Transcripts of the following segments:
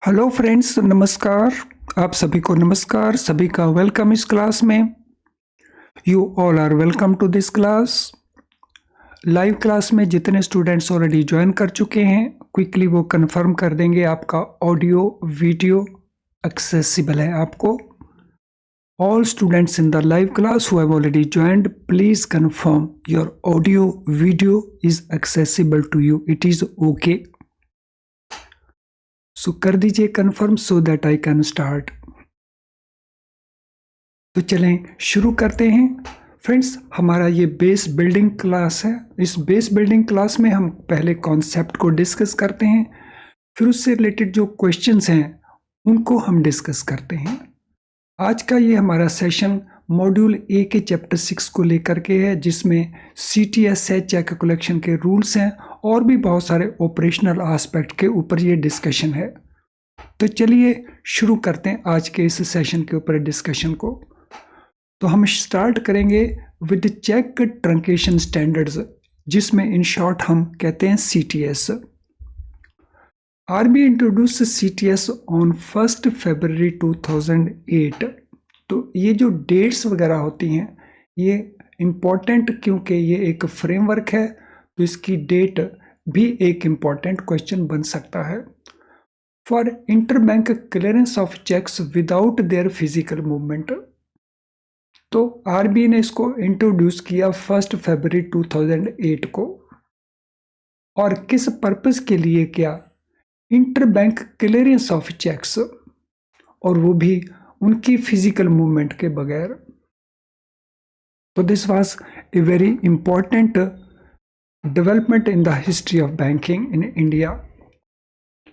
Hello friends, नमस्कार। आप सभी को नमस्कार, सभी का वेलकम इस क्लास में। You all are welcome to this class. Live class में जितने स्टूडेंट्स ऑलरेडी ज्वाइन कर चुके हैं, क्विकली वो कंफर्म कर देंगे आपका ऑडियो वीडियो एक्सेसिबल है आपको। All students in the live class who have already joined, please confirm your audio video is accessible to you, it is okay. So कर दीजिए confirm so that I can start. तो चलें शुरू करते हैं friends. हमारा ये बेस बिल्डिंग क्लास है। इस बेस बिल्डिंग क्लास में हम पहले कॉन्सेप्ट को डिस्कस करते हैं, फिर उससे रिलेटेड जो क्वेश्चंस हैं उनको हम डिस्कस करते हैं। आज का ये हमारा सेशन मॉड्यूल ए के चैप्टर 6 को लेकर के है, जिसमें CTS है, चेक कलेक्शन के रूल्स हैं और भी बहुत सारे ऑपरेशनल एस्पेक्ट के ऊपर ये डिस्कशन है। तो चलिए शुरू करते हैं आज के इस सेशन के ऊपर डिस्कशन को। तो हम स्टार्ट करेंगे विद चेक ट्रंकेशन स्टैंडर्ड्स, जिसमें इन शॉर्ट हम कहते हैं CTS। RBI introduce CTS on 1 फरवरी 2008। तो ये जो डेट्स वगैरह होती हैं ये इम्पॉर्टेंट, क्योंकि ये एक फ्रेमवर्क है, तो इसकी डेट भी एक इम्पॉर्टेंट क्वेश्चन बन सकता है। For interbank clearance of cheques without their physical movement. तो RBI ने इसको इंट्रोड्यूस किया 1 फरवरी 2008 को। और किस पर्पस के लिए किया? इंटरबैंक क्लियरेंस ऑफ चेक्स, और वो भी उनकी फिजिकल मूवमेंट के बगैर। तो this was a very important development in the history of banking in India.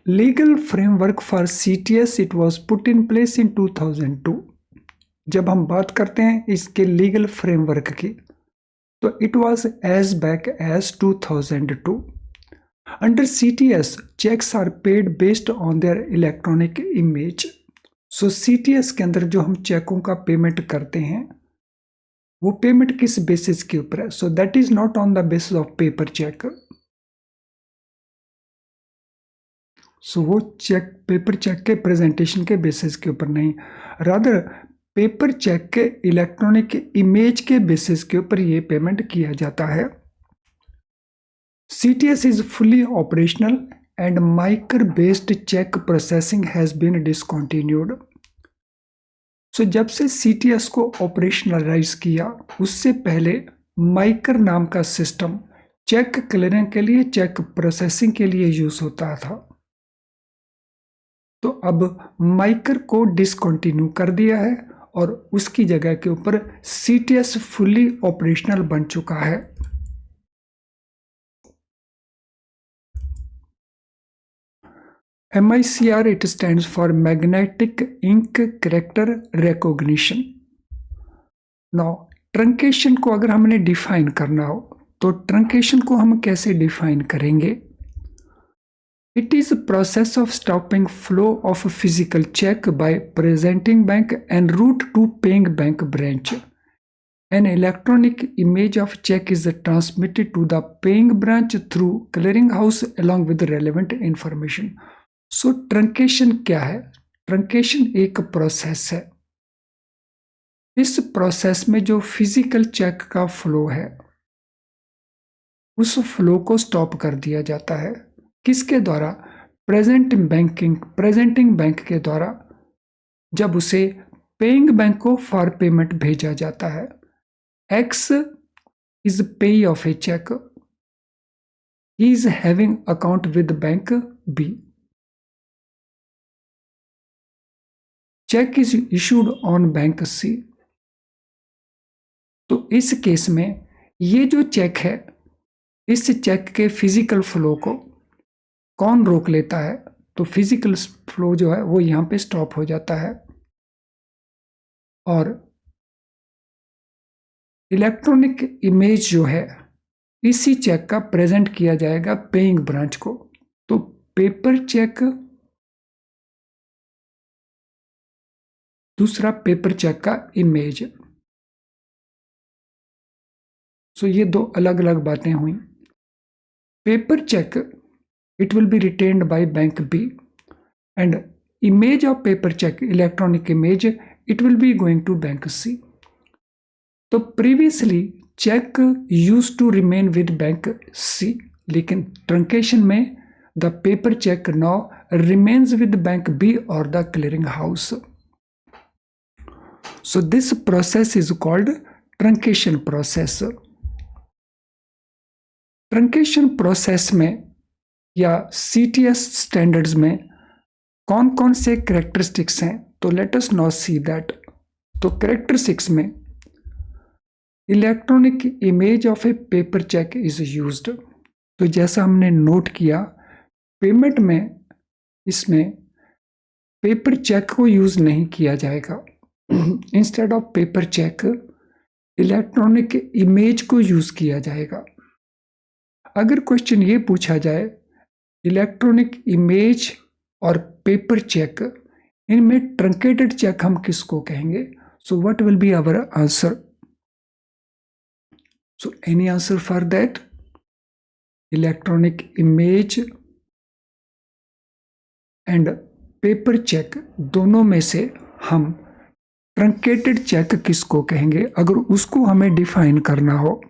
Legal framework for CTS it was put in place in 2002। जब हम बात करते हैं इसके लीगल फ्रेमवर्क की, तो it was as back as 2002। Under CTS cheques are paid based on their electronic image. So CTS के अंदर जो हम चेकों का पेमेंट करते हैं वो पेमेंट किस बेसिस के ऊपर है? So that is not on the basis of paper cheque. So वो चेक पेपर चेक के प्रेजेंटेशन के बेसिस के ऊपर नहीं, रादर पेपर चेक के इलेक्ट्रॉनिक इमेज के बेसिस के ऊपर ये पेमेंट किया जाता है। CTS is fully operational and micro-based check processing has been discontinued. So जब से CTS को ऑपरेशनलाइज किया, उससे पहले माइकर नाम का सिस्टम चेक क्लियरिंग के लिए, चेक प्रोसेसिंग के लिए यूज होता था। तो अब माइकर को डिसकंटिन्यू कर दिया है और उसकी जगह के ऊपर CTS फुली ऑपरेशनल बन चुका है। MICR it stands for Magnetic Ink Character Recognition. Now truncation को अगर हमने डिफाइन करना हो तो ट्रंकेशन को हम कैसे डिफाइन करेंगे? It is process of stopping flow of physical cheque by presenting bank en route to paying bank branch. An electronic image of check is transmitted to the paying branch through clearinghouse along with relevant information. So truncation क्या है? Truncation एक process है। इस process में जो physical check का flow है उस फ्लो को स्टॉप कर दिया जाता है। किसके द्वारा? प्रेजेंटिंग बैंक के द्वारा, जब उसे पेइंग बैंक को फॉर पेमेंट भेजा जाता है। X is pay of a check. He is having account with bank B. Cheque is issued on bank C। तो इस केस में ये जो चेक है, इस चेक के फिजिकल फ्लो को कौन रोक लेता है? तो फिजिकल फ्लो जो है वो यहां पे स्टॉप हो जाता है और इलेक्ट्रॉनिक इमेज जो है इसी चेक का प्रेजेंट किया जाएगा पेइंग ब्रांच को। तो पेपर चेक, दूसरा पेपर चेक का इमेज। सो ये दो अलग अलग बातें हुई। Paper cheque it will be retained by bank B and image of paper check, electronic image, it will be going to bank C. तो previously check used to remain with bank C, लेकिन truncation में the paper check now remains with bank B or the clearing house. So this process is called truncation process. Truncation process में या CTS standards में कौन कौन से characteristics हैं, तो let us now see that. तो कैरेक्टरिस्टिक्स में electronic image of a paper cheque is used. तो जैसा हमने नोट किया, पेमेंट में इसमें पेपर चेक को यूज नहीं किया जाएगा. Instead of paper cheque electronic image को यूज किया जाएगा. अगर क्वेश्चन ये पूछा जाए इलेक्ट्रॉनिक इमेज और पेपर चेक, इनमें ट्रंकेटेड चेक हम किसको कहेंगे? So what will be our answer? So any answer for that? Electronic image and paper cheque दोनों में से हम ट्रंकेटेड चेक किसको कहेंगे, अगर उसको हमें डिफाइन करना हो?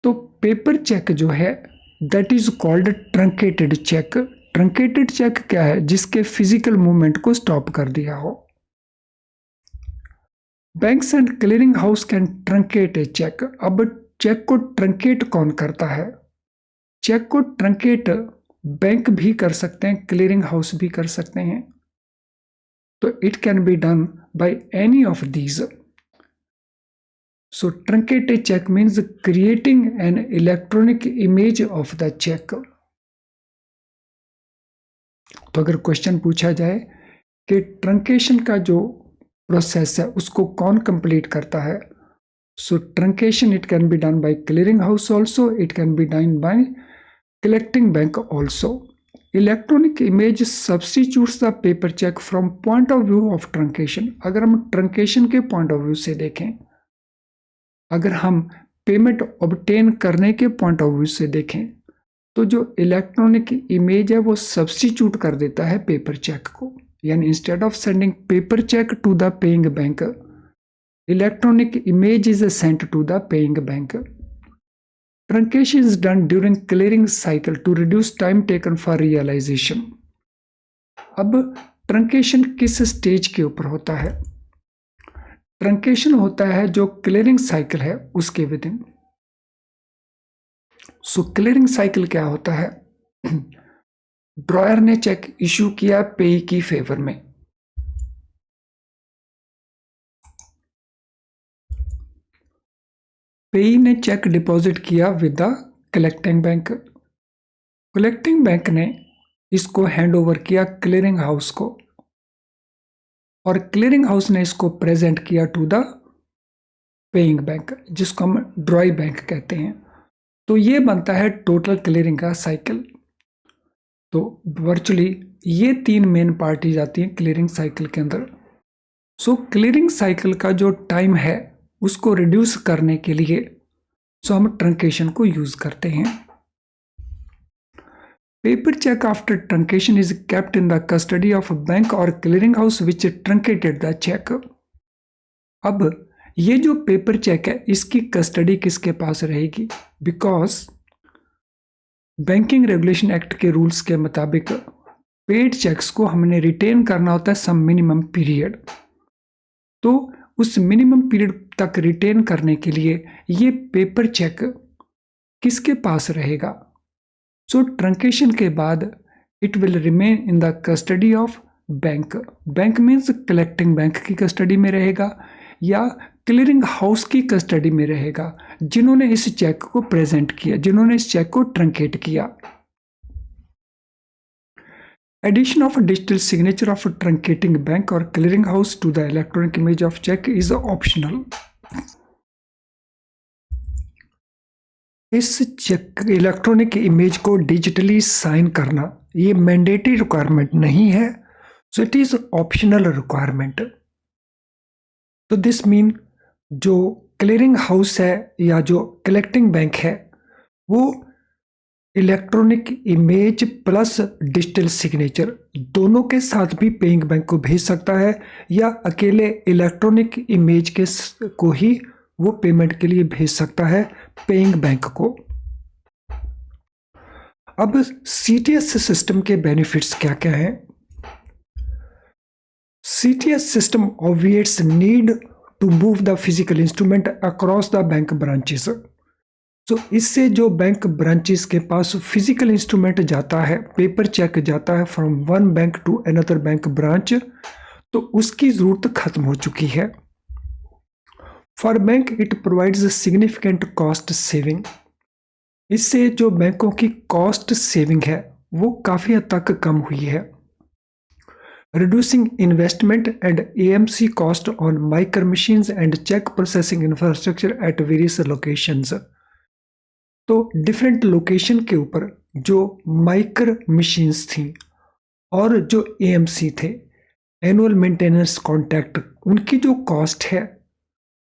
तो पेपर चेक जो है that is called truncated check. Truncated check क्या है? जिसके फिजिकल मूवमेंट को स्टॉप कर दिया हो. Banks and clearing house can truncate a cheque. अब चेक को ट्रंकेट कौन करता है? चेक को ट्रंकेट बैंक भी कर सकते हैं, क्लियरिंग हाउस भी कर सकते हैं. तो it can be done by any of these. So truncate a check means creating an electronic image of the check. तो अगर क्वेश्चन पूछा जाए कि ट्रंकेशन का जो प्रोसेस है उसको कौन कंप्लीट करता है, so truncation it can be done by clearing house also, it can be done by collecting bank also. Electronic image substitutes the paper cheque from point of view of truncation. अगर हम truncation के point of view से देखें, अगर हम payment obtain करने के point of view से देखें, तो जो इलेक्ट्रॉनिक इमेज है वो सब्स्टिट्यूट कर देता है पेपर चेक को. यानी instead of sending paper cheque to the paying bank, electronic image is sent to the paying bank. Truncation is done during clearing cycle to reduce time taken for realisation. अब truncation किस stage के ऊपर होता है? Truncation होता है जो clearing cycle है उसके with in. So clearing cycle क्या होता है? ड्रॉयर ने चेक इशू किया पेई की फेवर में. पेई ने चेक डिपॉजिट किया with the collecting bank. Collecting bank ने इसको हैंड ओवर किया क्लियरिंग हाउस को, और क्लियरिंग हाउस ने इसको प्रेजेंट किया टू द पेइंग बैंक, जिसको हम ड्रॉई बैंक कहते हैं. तो ये बनता है टोटल क्लियरिंग का साइकिल. तो वर्चुअली ये तीन मेन पार्टीज आती हैं क्लियरिंग साइकिल के अंदर. सो क्लियरिंग साइकिल का जो टाइम है उसको रिड्यूस करने के लिए हम ट्रंकेशन को यूज करते हैं. Paper check after truncation is kept in the custody of a bank or clearing house which truncated the check. अब ये जो पेपर चेक है इसकी कस्टडी किसके पास रहेगी? बिकॉज बैंकिंग रेगुलेशन एक्ट के रूल्स के मुताबिक पेड चेक्स को हमने रिटेन करना होता है सम मिनिमम पीरियड. तो उस मिनिमम पीरियड तक रिटेन करने के लिए ये पेपर चेक किसके पास रहेगा? सो ट्रंकेशन के बाद it will remain in the custody of bank. Bank means collecting bank की कस्टडी में रहेगा या क्लियरिंग हाउस की कस्टडी में रहेगा, जिन्होंने इस चेक को प्रेजेंट किया, जिन्होंने इस चेक को ट्रंकेट किया. Addition of digital signature of truncating bank और clearing house to the electronic image of cheque is optional. इस चेक इलेक्ट्रॉनिक इमेज को डिजिटली साइन करना ये मैंडेटरी रिक्वायरमेंट नहीं है, so it is optional requirement. तो दिस मीन जो clearing house है या जो कलेक्टिंग बैंक है वो electronic image plus digital signature दोनों के साथ भी पेइंग बैंक को भेज सकता है, या अकेले इलेक्ट्रॉनिक इमेज को ही वो पेमेंट के लिए भेज सकता है पेइंग बैंक को। अब सीटीएस सिस्टम के बेनिफिट्स क्या क्या हैं? CTS system obviates need to move the physical instrument across the bank branches. तो इससे जो बैंक ब्रांचेस के पास फिजिकल इंस्ट्रूमेंट जाता है, पेपर चेक जाता है from one bank to another bank branch, तो उसकी जरूरत खत्म हो चुकी है। For bank it provides significant cost saving. इससे जो बैंकों की कॉस्ट सेविंग है वो काफ़ी हद तक कम हुई है। Reducing investment and AMC cost on micro machines and check processing infrastructure at various locations. तो डिफरेंट लोकेशन के ऊपर जो माइक्रो मशीन्स थी और जो AMC थे, एनुअल मेंटेनेंस कॉन्ट्रैक्ट, उनकी जो कॉस्ट है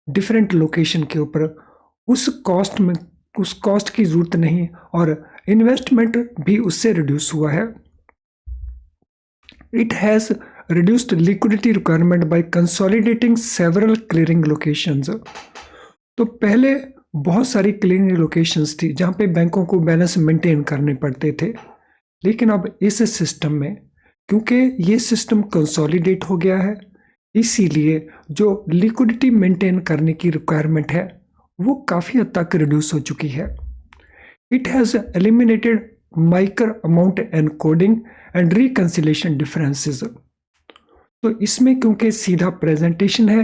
डिफरेंट लोकेशन के ऊपर, उस कॉस्ट की ज़रूरत नहीं और इन्वेस्टमेंट भी उससे रिड्यूस हुआ है। It has reduced liquidity requirement by consolidating several clearing locations. तो पहले बहुत सारी क्लियरिंग लोकेशंस थी जहाँ पे बैंकों को बैलेंस मेंटेन करने पड़ते थे, लेकिन अब इस सिस्टम में क्योंकि ये सिस्टम कंसोलिडेट हो गया है, इसीलिए जो लिक्विडिटी मेंटेन करने की रिक्वायरमेंट है वो काफ़ी हद तक रिड्यूस हो चुकी है। It has eliminated micro amount encoding and reconciliation differences. तो इसमें क्योंकि सीधा प्रेजेंटेशन है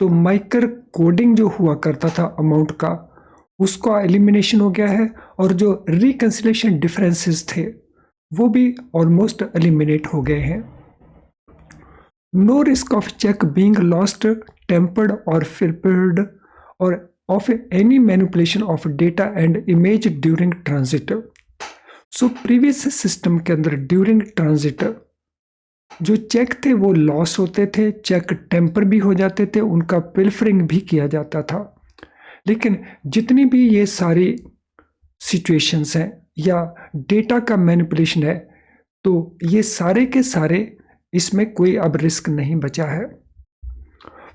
तो माइक्रो कोडिंग जो हुआ करता था अमाउंट का, उसका एलिमिनेशन हो गया है, और जो रिकंसिलेशन डिफरेंसेस थे वो भी ऑलमोस्ट एलिमिनेट हो गए हैं। No risk of cheque being lost, tampered और फिल्टर्ड और of any manipulation of data and image during transit. So previous system के अंदर ड्यूरिंग ट्रांजिट जो चेक थे वो लॉस होते थे, चेक टेम्पर भी हो जाते थे, उनका पिल्फरिंग भी किया जाता था। लेकिन जितनी भी ये सारी सिचुएशंस हैं या डेटा का मैनिपुलेशन है, तो ये सारे के सारे इसमें कोई अब रिस्क नहीं बचा है।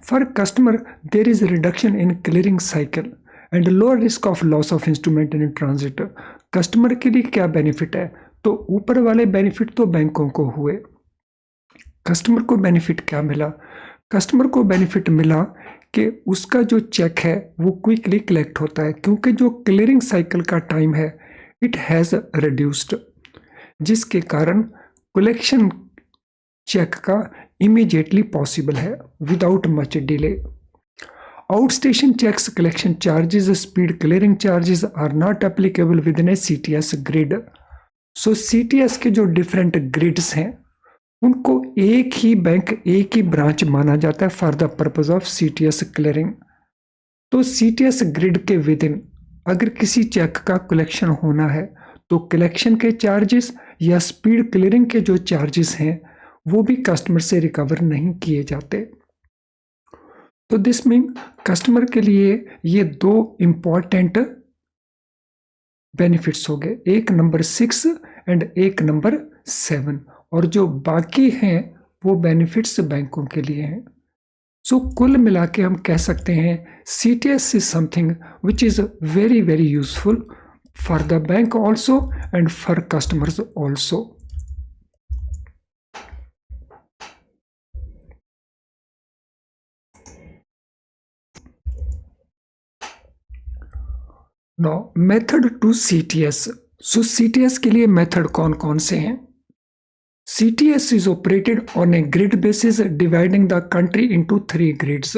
For customer there is reduction in clearing cycle and lower risk of loss of instrument in transit. Customer के लिए क्या बेनिफिट है? तो ऊपर वाले बेनिफिट तो बैंकों को हुए, कस्टमर को बेनिफिट क्या मिला? कस्टमर को बेनिफिट मिला कि उसका जो चेक है वो क्विकली कलेक्ट होता है, क्योंकि जो क्लियरिंग साइकिल का टाइम है इट हैज़ रिड्यूस्ड, जिसके कारण कलेक्शन चेक का इमीडिएटली पॉसिबल है without much delay. Outstation checks collection charges, speed clearing charges are not applicable within a CTS grid. So CTS के जो डिफरेंट ग्रिड्स हैं उनको एक ही बैंक, एक ही ब्रांच माना जाता है for the purpose of CTS clearing. तो CTS ग्रिड के विद इन अगर किसी चेक का कलेक्शन होना है तो कलेक्शन के चार्जेस या स्पीड क्लियरिंग के जो चार्जेस हैं वो भी कस्टमर से रिकवर नहीं किए जाते। तो दिस मीन कस्टमर के लिए ये दो इम्पॉर्टेंट बेनिफिट्स हो गए, एक नंबर 6 एंड एक नंबर 7, और जो बाकी हैं वो बेनिफिट्स बैंकों के लिए हैं। सो कुल मिला के हम कह सकते हैं CTS is something which is very very useful for the bank also and for customers also. No method to CTS। So CTS के लिए मेथड कौन कौन से हैं? CTS is operated on a grid basis dividing the country into 3 grids.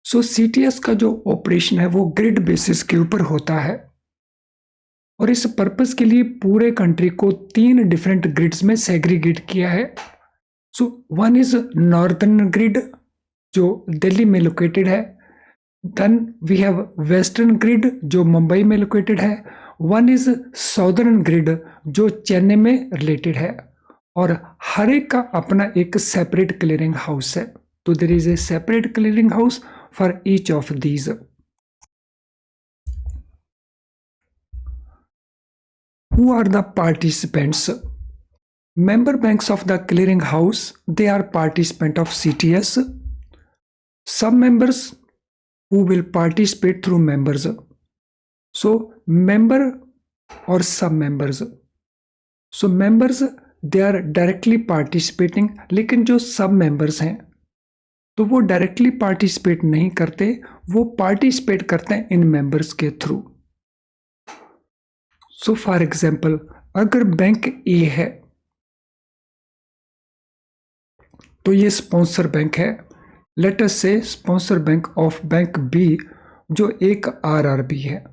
So CTS का जो operation है वो ग्रिड बेसिस के ऊपर होता है, और इस पर्पस के लिए पूरे कंट्री को 3 डिफरेंट ग्रिड्स में सेग्रीगेट किया है। So one is northern grid जो दिल्ली में लोकेटेड है, then we have western grid जो मुंबई में लोकेटेड है, वन इज साउदर्न ग्रिड जो चेन्नई में रिलेटेड है, और हर एक का अपना एक सेपरेट क्लियरिंग हाउस है। तो there is a separate clearing house for each of these. Who are the participants? Member banks of the clearing house, they are participant of CTS. Some members who will participate through members. So member or sub members. So members they are directly participating, लेकिन जो सब members हैं तो वो directly participate नहीं करते, वो participate करते हैं इन मेंबर्स के थ्रू. सो फॉर एग्जाम्पल अगर बैंक ए है तो ये स्पॉन्सर बैंक है. Let us say sponsor bank of bank B जो एक आरआरबी है.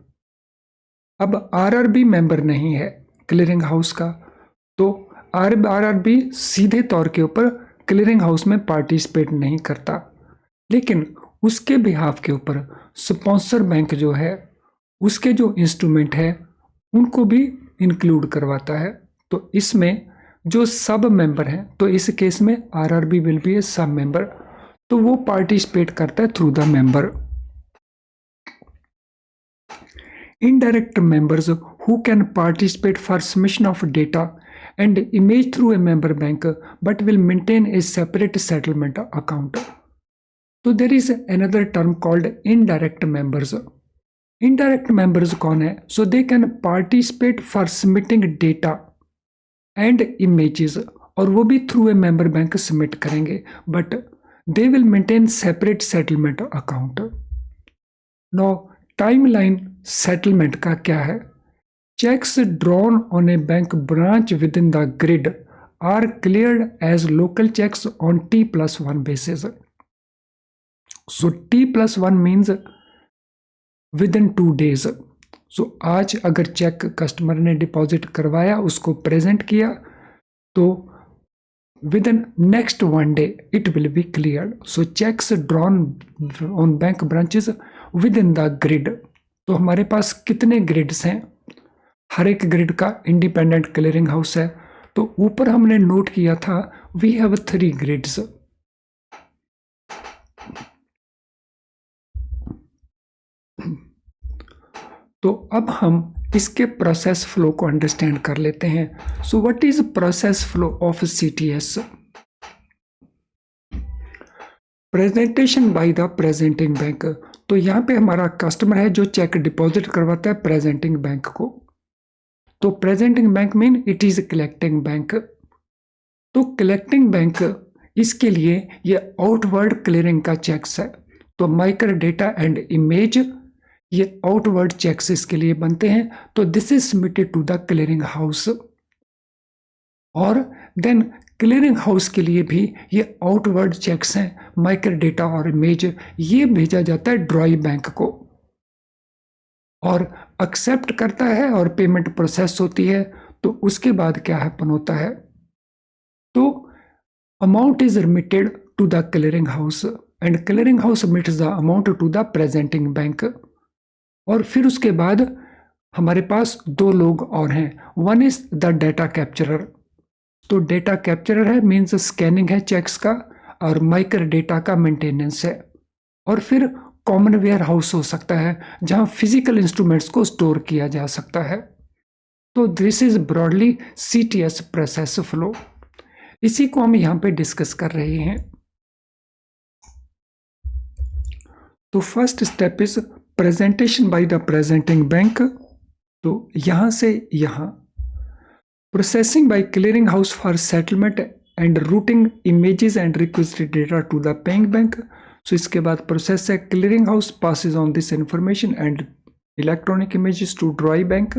अब आरआरबी मेंबर नहीं है क्लियरिंग हाउस का, तो आरआरबी सीधे तौर के ऊपर क्लियरिंग हाउस में पार्टिसिपेट नहीं करता, लेकिन उसके बिहाफ के ऊपर स्पॉन्सर बैंक जो है उसके जो इंस्ट्रूमेंट है उनको भी इंक्लूड करवाता है. तो इसमें जो सब मेंबर हैं, तो इस केस में आरआरबी विल बी ए सब मेंबर, तो वो पार्टिसिपेट करता है through the member. Indirect members who can participate for submission of data and image through a member bank but will maintain a separate settlement account. So there is another term called indirect members. Indirect members कौन है? So they can participate for submitting data and images, और वो भी through a member bank submit करेंगे, but they will maintain separate settlement account. Now timeline settlement का क्या है? Checks drawn on a bank branch within the grid are cleared as local checks on T+1 basis. So T+1 means within 2 days. So आज अगर check customer ने deposit करवाया, उसको present किया, तो within next 1 day it will be cleared. So checks drawn on bank branches within the grid. तो हमारे पास कितने ग्रिड्स हैं? हर एक ग्रिड का इंडिपेंडेंट क्लियरिंग हाउस है. तो ऊपर हमने नोट किया था वी हैव 3 ग्रिड्स. तो अब हम इसके प्रोसेस फ्लो को अंडरस्टैंड कर लेते हैं. So what is process flow of CTS? Presentation by the presenting bank. तो यहाँ पे हमारा कस्टमर है जो चेक डिपॉजिट करवाता है प्रेजेंटिंग बैंक को. तो presenting bank mean it is collecting bank. तो कलेक्टिंग बैंक इसके लिए ये आउटवर्ड क्लियरिंग का चेक्स है. तो माइक्रो डेटा एंड इमेज ये आउटवर्ड चेक्स इसके लिए बनते हैं. तो this is submitted to the clearing house. और देन क्लियरिंग हाउस के लिए भी ये आउटवर्ड चेक्स हैं, माइक्रो डेटा और इमेज, ये भेजा जाता है ड्रॉई बैंक को और एक्सेप्ट करता है और पेमेंट प्रोसेस होती है. तो उसके बाद क्या हैपन होता है? तो amount is remitted to the clearing house and clearing house submits the amount to the presenting bank. और फिर उसके बाद हमारे पास 2 लोग और हैं. One is the data capturer. तो डेटा कैप्चरर है मीन्स स्कैनिंग है चेक्स का, और माइक्रो डेटा का मेंटेनेंस है. और फिर कॉमन वेयर हाउस हो सकता है जहां फिजिकल इंस्ट्रूमेंट्स को स्टोर किया जा सकता है. तो this is broadly CTS process flow. इसी को हम यहां पे डिस्कस कर रहे हैं. तो first step is presentation by the presenting bank. तो यहां से यहां processing by clearing house for settlement and routing images and requested data to the paying bank. So इसके बाद प्रोसेस है clearing house passes on this information and electronic images to drawee bank.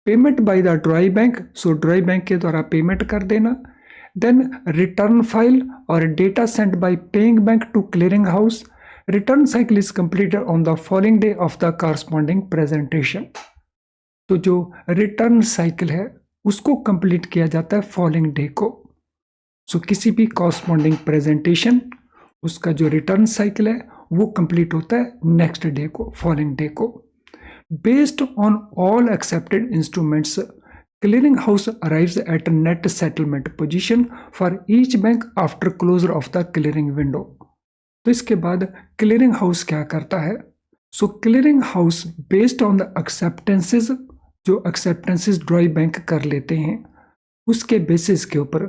Payment by the drawee bank. So drawee bank के द्वारा payment कर देना. Then return file और data sent by paying bank to clearing house. Return cycle is completed on the following day of the corresponding presentation. तो जो return cycle है उसको complete किया जाता है फॉलोइंग डे को. सो किसी भी कॉरस्पॉन्डिंग प्रेजेंटेशन उसका जो रिटर्न साइकिल है वो कंप्लीट होता है नेक्स्ट डे को, फॉलोइंग डे को. Based on all accepted instruments clearing house arrives at net settlement position for each bank after closure of the clearing window. तो इसके बाद क्लियरिंग हाउस क्या करता है? So clearing house based on the acceptances जो acceptances drawee bank कर लेते हैं, उसके बेसिस के ऊपर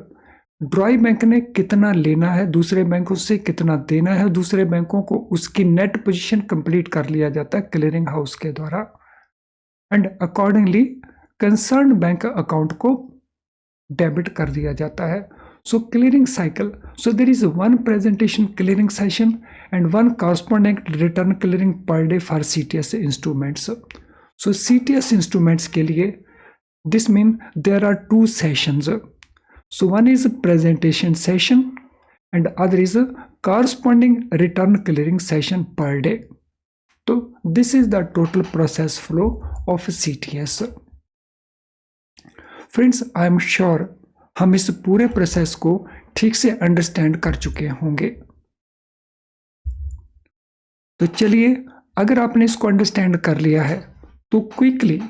ड्रॉई बैंक ने कितना लेना है दूसरे बैंकों से, कितना देना है दूसरे बैंकों को, उसकी नेट पोजीशन कंप्लीट कर लिया जाता है क्लियरिंग हाउस के द्वारा, and accordingly concern bank account को डेबिट कर दिया जाता है. So clearing cycle, so there is one presentation clearing session and one corresponding return clearing per day for CTS instruments. So CTS instruments के लिए this means there are two sessions. So one is a presentation session and other is a corresponding return clearing session per day. So this is the total process flow of CTS. Friends, I am sure हम इस पूरे process को ठीक से understand कर चुके होंगे. तो चलिए, अगर आपने इसको अंडरस्टैंड कर लिया है तो क्विकली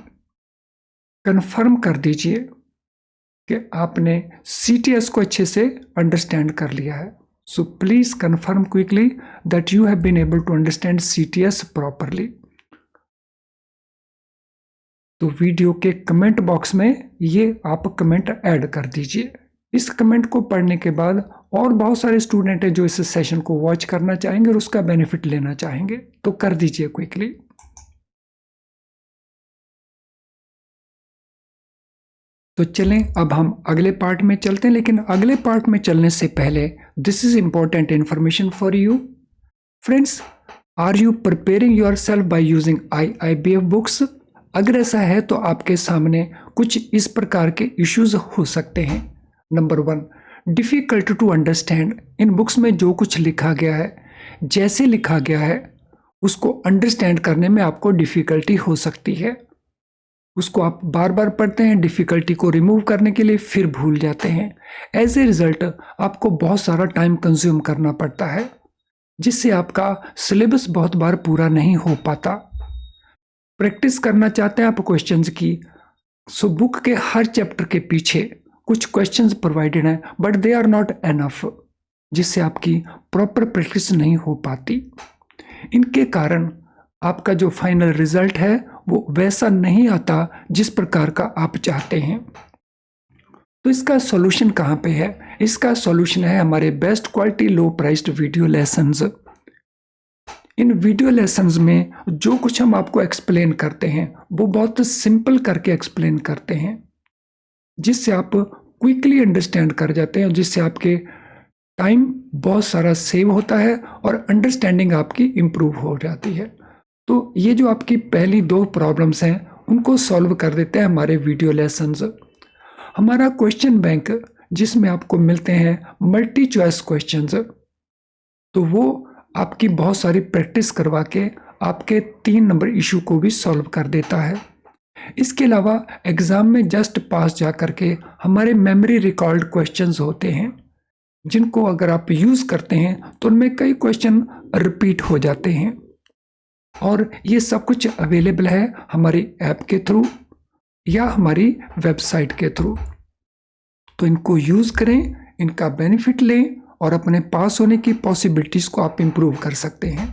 कंफर्म कर दीजिए कि आपने CTS को अच्छे से अंडरस्टैंड कर लिया है. So please confirm quickly that you have been able to understand CTS properly. तो वीडियो के कमेंट बॉक्स में ये आप कमेंट ऐड कर दीजिए. इस कमेंट को पढ़ने के बाद और बहुत सारे स्टूडेंट हैं जो इस सेशन को वॉच करना चाहेंगे और उसका बेनिफिट लेना चाहेंगे, तो कर दीजिए क्विकली. तो चलें, अब हम अगले पार्ट में चलते हैं, लेकिन अगले पार्ट में चलने से पहले this is important information for you. Friends, are you preparing yourself by using IIBF books? अगर ऐसा है तो आपके सामने कुछ इस प्रकार के इश्यूज हो सकते हैं. Number 1, difficult to understand. इन बुक्स में जो कुछ लिखा गया है, जैसे लिखा गया है, उसको अंडरस्टैंड करने में आपको डिफिकल्टी हो सकती है. उसको आप बार बार पढ़ते हैं, डिफ़िकल्टी को रिमूव करने के लिए फिर भूल जाते हैं. एज ए रिज़ल्ट आपको बहुत सारा टाइम कंज्यूम करना पड़ता है, जिससे आपका सिलेबस बहुत बार पूरा नहीं हो पाता. प्रैक्टिस करना चाहते हैं आप क्वेश्चंस की, सो बुक के हर चैप्टर के पीछे कुछ क्वेश्चंस प्रोवाइडेड हैं, but they are not enough, जिससे आपकी प्रॉपर प्रैक्टिस नहीं हो पाती. इनके कारण आपका जो फाइनल रिजल्ट है वो वैसा नहीं आता जिस प्रकार का आप चाहते हैं. तो इसका सॉल्यूशन कहाँ पे है? इसका सॉल्यूशन है हमारे best quality low priced video lessons. इन वीडियो लेसन्स में जो कुछ हम आपको एक्सप्लेन करते हैं वो बहुत सिंपल करके एक्सप्लेन करते हैं, जिससे आप क्विकली अंडरस्टैंड कर जाते हैं, जिससे आपके टाइम बहुत सारा सेव होता है और अंडरस्टैंडिंग आपकी इम्प्रूव हो जाती है. तो ये जो आपकी पहली 2 प्रॉब्लम्स हैं उनको सॉल्व कर देते हैं हमारे वीडियो लेसन्स. हमारा क्वेश्चन बैंक जिसमें आपको मिलते हैं मल्टी चॉइस क्वेश्चंस, तो वो आपकी बहुत सारी प्रैक्टिस करवा के आपके 3 नंबर इशू को भी सॉल्व कर देता है. इसके अलावा एग्ज़ाम में जस्ट पास जा करके हमारे मेमोरी रिकॉर्ड क्वेश्चंस होते हैं, जिनको अगर आप यूज़ करते हैं तो उनमें कई क्वेश्चन रिपीट हो जाते हैं. और ये सब कुछ अवेलेबल है हमारी ऐप के थ्रू या हमारी वेबसाइट के थ्रू. तो इनको यूज़ करें, इनका बेनिफिट लें और अपने पास होने की पॉसिबिलिटीज़ को आप इम्प्रूव कर सकते हैं.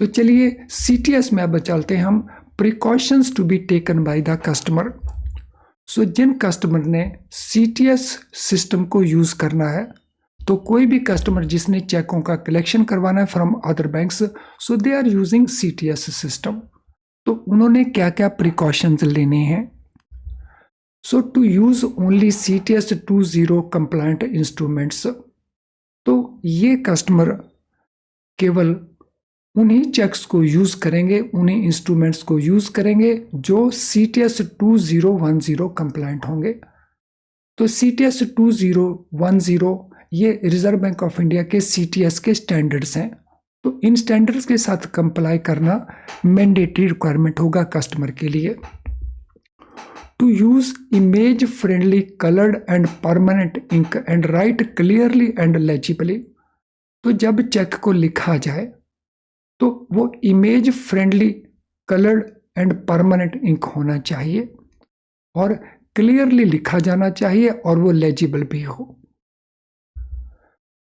तो चलिए CTS में अब चलते हैं हम. Precautions to be taken by the customer. So जिन कस्टमर ने CTS सिस्टम को यूज़ करना है, तो कोई भी कस्टमर जिसने चेकों का कलेक्शन करवाना है from other banks, so they are using CTS system. तो उन्होंने क्या क्या प्रिकॉशंस लेने हैं? So to use only CTS 20 compliant instruments. तो ये कस्टमर केवल उन्हीं चेक्स को यूज़ करेंगे, उन्हीं इंस्ट्रूमेंट्स को यूज़ करेंगे जो CTS 2010 कंप्लायंट होंगे. तो CTS 2010 ये रिजर्व बैंक ऑफ इंडिया के CTS के स्टैंडर्ड्स हैं. तो इन स्टैंडर्ड्स के साथ कंप्लाई करना मैंडेटरी रिक्वायरमेंट होगा कस्टमर के लिए. To use image friendly coloured and permanent ink and write clearly and legibly. तो जब चेक को लिखा जाए तो वो image friendly coloured and permanent ink होना चाहिए और क्लियरली लिखा जाना चाहिए और वो लेजिबल भी हो.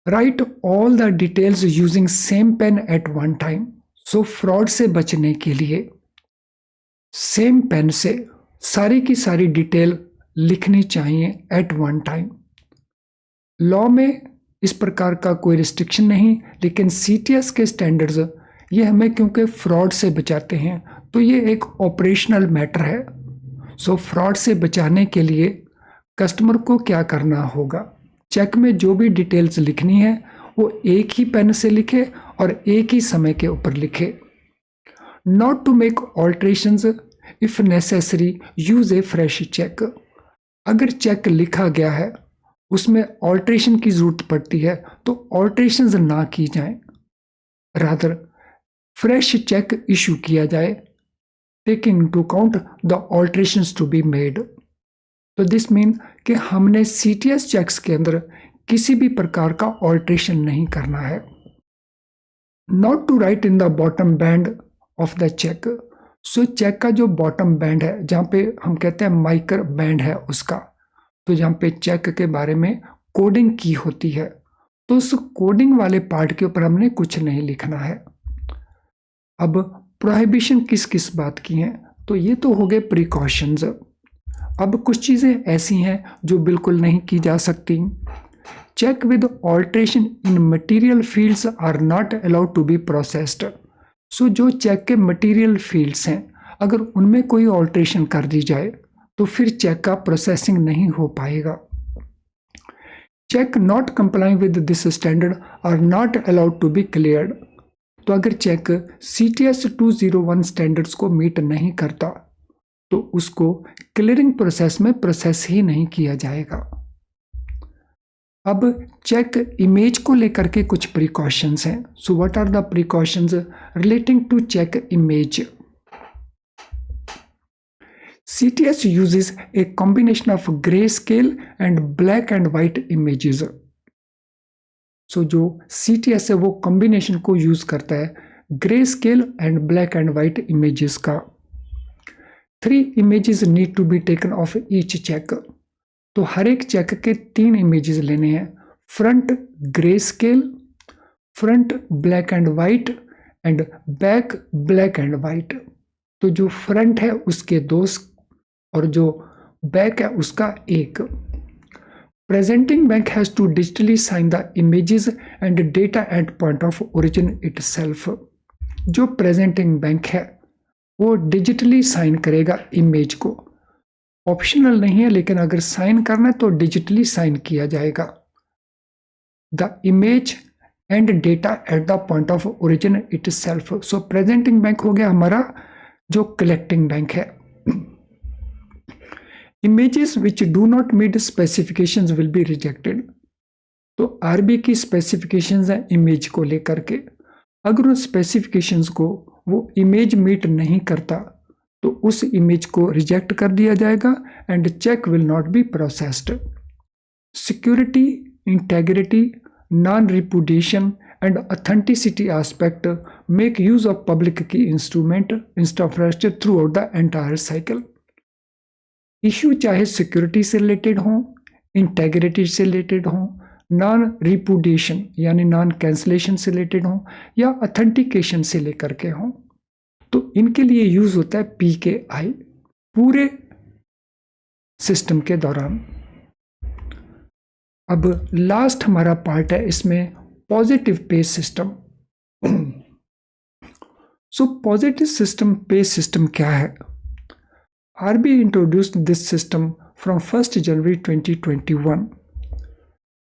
Right all the details using same pen eight one time. So fraud से बचने के लिए सेम पेन से सारी की सारी डिटेल लिखनी चाहिए एट वन टाइम। लॉ में इस प्रकार का कोई रिस्ट्रिक्शन नहीं, लेकिन सीटीएस के स्टैंडर्ड्स ये हमें क्योंकि फ्रॉड से बचाते हैं, तो ये एक ऑपरेशनल मैटर है। सो फ्रॉड से बचाने के लिए कस्टमर को क्या करना होगा, चेक में जो भी डिटेल्स लिखनी है वो एक ही पेन से लिखे और एक ही समय के ऊपर लिखे। Not to make alterations, if necessary use a fresh cheque. अगर चेक लिखा गया है उसमें ऑल्ट्रेशन की जरूरत पड़ती है तो ऑल्ट्रेशंस ना की जाए, रादर फ्रेश चेक इशू किया जाए, taking into account the alterations to be made. तो दिस मीन कि हमने सीटीएस चेक्स के अंदर किसी भी प्रकार का ऑल्ट्रेशन नहीं करना है। Not to write in the bottom band of the cheque. So cheque का जो बॉटम बैंड है, जहाँ पे हम कहते हैं माइकर बैंड है उसका, तो जहाँ पे चेक के बारे में कोडिंग की होती है, तो उस कोडिंग वाले पार्ट के ऊपर हमने कुछ नहीं लिखना है। अब प्रोहिबिशन किस किस बात की हैं, तो ये तो हो गए प्रिकॉशंस। अब कुछ चीज़ें ऐसी हैं जो बिल्कुल नहीं की जा सकती। Cheque with alteration in material fields are not allowed to be processed. So जो चेक के मटेरियल फील्ड्स हैं, अगर उनमें कोई ऑल्ट्रेशन कर दी जाए तो फिर चेक का प्रोसेसिंग नहीं हो पाएगा। Cheque not complying with this standard are not allowed to be cleared. तो अगर चेक CTS 201 स्टैंडर्ड्स को मीट नहीं करता तो उसको क्लियरिंग प्रोसेस में प्रोसेस ही नहीं किया जाएगा। अब चेक इमेज को लेकर के कुछ प्रिकॉशंस हैं। So what are the precautions relating to cheque image? CTS uses a combination of grayscale and black and white images. So जो CTS है वो कॉम्बिनेशन को यूज करता है grey scale and black and white images का। 3 images need to be taken of each cheque. तो हर एक चेक के 3 images लेने हैं, front grey scale, front black and white and back black and white. तो जो फ्रंट है उसके 2 और जो बैक है उसका 1। Presenting bank has to digitally sign the images and data at point of origin itself. जो प्रेजेंटिंग बैंक है वो डिजिटली साइन करेगा इमेज को। ऑप्शनल नहीं है, लेकिन अगर साइन करना है तो डिजिटली साइन किया जाएगा। The image and data at the point of origin itself. So presenting bank हो गया हमारा जो कलेक्टिंग बैंक है। Images which do not meet specifications will be rejected. तो RBI की स्पेसिफिकेशंस हैं इमेज को लेकर के, अगर उस स्पेसिफिकेशंस को वो इमेज मीट नहीं करता तो उस इमेज को रिजेक्ट कर दिया जाएगा and cheque will not be processed. Security, integrity, non repudiation and authenticity aspect make use of public key instrument infrastructure throughout the entire cycle. Issue चाहे सिक्योरिटी से रिलेटेड हो, इंटेग्रिटी से related हो, non repudiation यानी non cancellation से related हो, या authentication से लेकर के हो, तो इनके लिए यूज होता है PKI पूरे सिस्टम के दौरान। अब लास्ट हमारा पार्ट है इसमें positive pay system. So positive system पे सिस्टम क्या है? RBI introduced this system from 1st January 2021.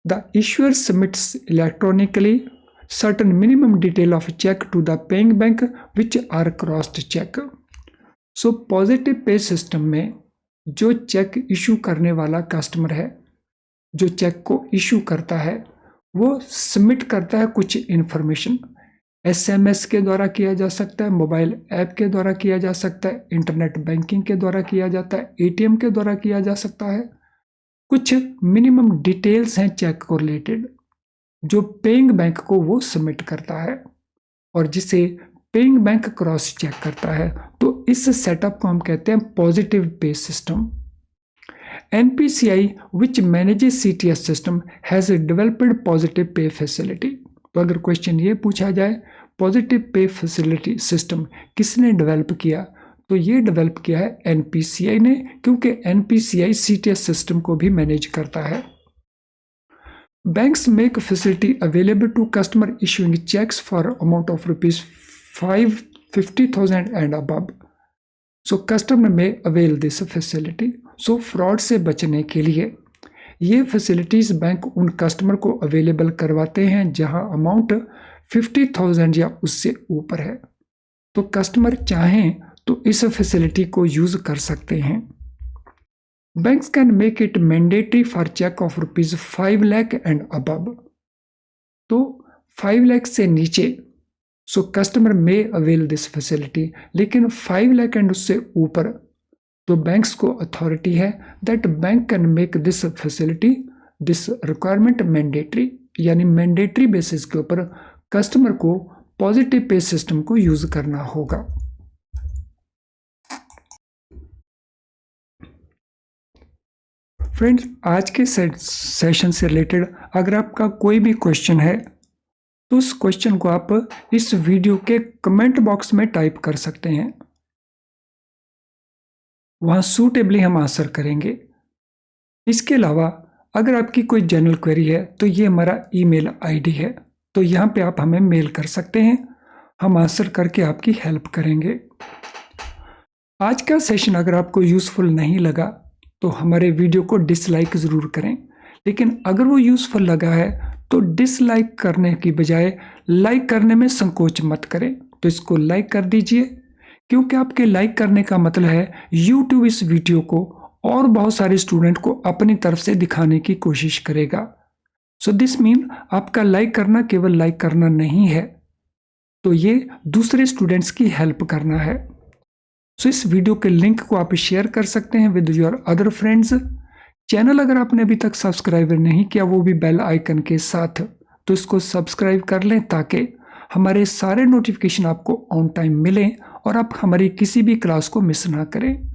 The issuer submits electronically certain minimum detail of check to the paying bank which are crossed check. So positive pay system में जो check issue करने वाला customer है, जो check को issue करता है, वो सबमिट करता है कुछ इन्फॉर्मेशन। SMS के द्वारा किया जा सकता है, मोबाइल ऐप के द्वारा किया जा सकता है, इंटरनेट बैंकिंग के द्वारा किया जाता है, ATM के द्वारा किया जा सकता है। कुछ मिनिमम डिटेल्स हैं चेक को रिलेटेड जो पेइंग बैंक को वो सबमिट करता है और जिसे पेइंग बैंक क्रॉस चेक करता है। तो इस सेटअप को हम कहते हैं positive pay system. NPCI which manages CTS system has developed positive pay facility. तो अगर क्वेश्चन ये पूछा जाए पॉजिटिव पे फैसिलिटी सिस्टम किसने डेवलप किया, तो ये डेवलप किया है एनपीसीआई ने, क्योंकि एनपीसीआई सीटीएस सिस्टम को भी मैनेज करता है। Banks make facility available to customer issuing cheques for amount of ₹50,000 and above. So customer may avail this facility. So fraud से बचने के लिए ये फैसिलिटीज बैंक उन कस्टमर को अवेलेबल करवाते हैं जहां अमाउंट 50,000 या उससे ऊपर है। तो कस्टमर चाहें तो इस फैसिलिटी को यूज कर सकते हैं। Banks can make it mandatory for cheque of ₹5 lakh and above. तो 5 लाख से नीचे so customer may avail this facility, लेकिन 5 लाख एंड उससे ऊपर तो बैंक्स को अथॉरिटी है that bank can make this facility, this requirement mandatory, यानी मैंडेटरी बेसिस के ऊपर कस्टमर को पॉजिटिव पे सिस्टम को यूज करना होगा। फ्रेंड्स, आज के सेशन से रिलेटेड अगर आपका कोई भी क्वेश्चन है तो उस क्वेश्चन को आप इस वीडियो के कमेंट बॉक्स में टाइप कर सकते हैं, वहां सूटेबली हम आंसर करेंगे। इसके अलावा अगर आपकी कोई जनरल क्वेरी है तो ये हमारा ईमेल आईडी है, तो यहाँ पे आप हमें मेल कर सकते हैं, हम आंसर करके आपकी हेल्प करेंगे। आज का सेशन अगर आपको यूजफुल नहीं लगा तो हमारे वीडियो को डिसलाइक ज़रूर करें, लेकिन अगर वो यूजफुल लगा है तो डिसलाइक करने की बजाय लाइक करने में संकोच मत करें। तो इसको लाइक कर दीजिए, क्योंकि आपके लाइक करने का मतलब है यूट्यूब इस वीडियो को और बहुत सारे स्टूडेंट को अपनी तरफ से दिखाने की कोशिश करेगा। सो दिस मीन आपका लाइक करना केवल लाइक करना नहीं है, तो ये दूसरे स्टूडेंट्स की हेल्प करना है। सो इस वीडियो के लिंक को आप शेयर कर सकते हैं with your other friends. Channel अगर आपने अभी तक सब्सक्राइब नहीं किया, वो भी बेल आइकन के साथ, तो इसको सब्सक्राइब कर लें ताकि हमारे सारे नोटिफिकेशन आपको ऑन टाइम मिलें और आप हमारी किसी भी क्लास को मिस ना करें।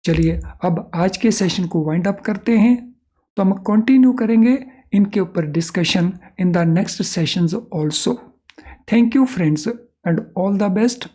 चलिए अब आज के सेशन को वाइंड अप करते हैं, तो हम कंटिन्यू करेंगे इनके ऊपर discussion in the next sessions also. Thank you friends and all the best.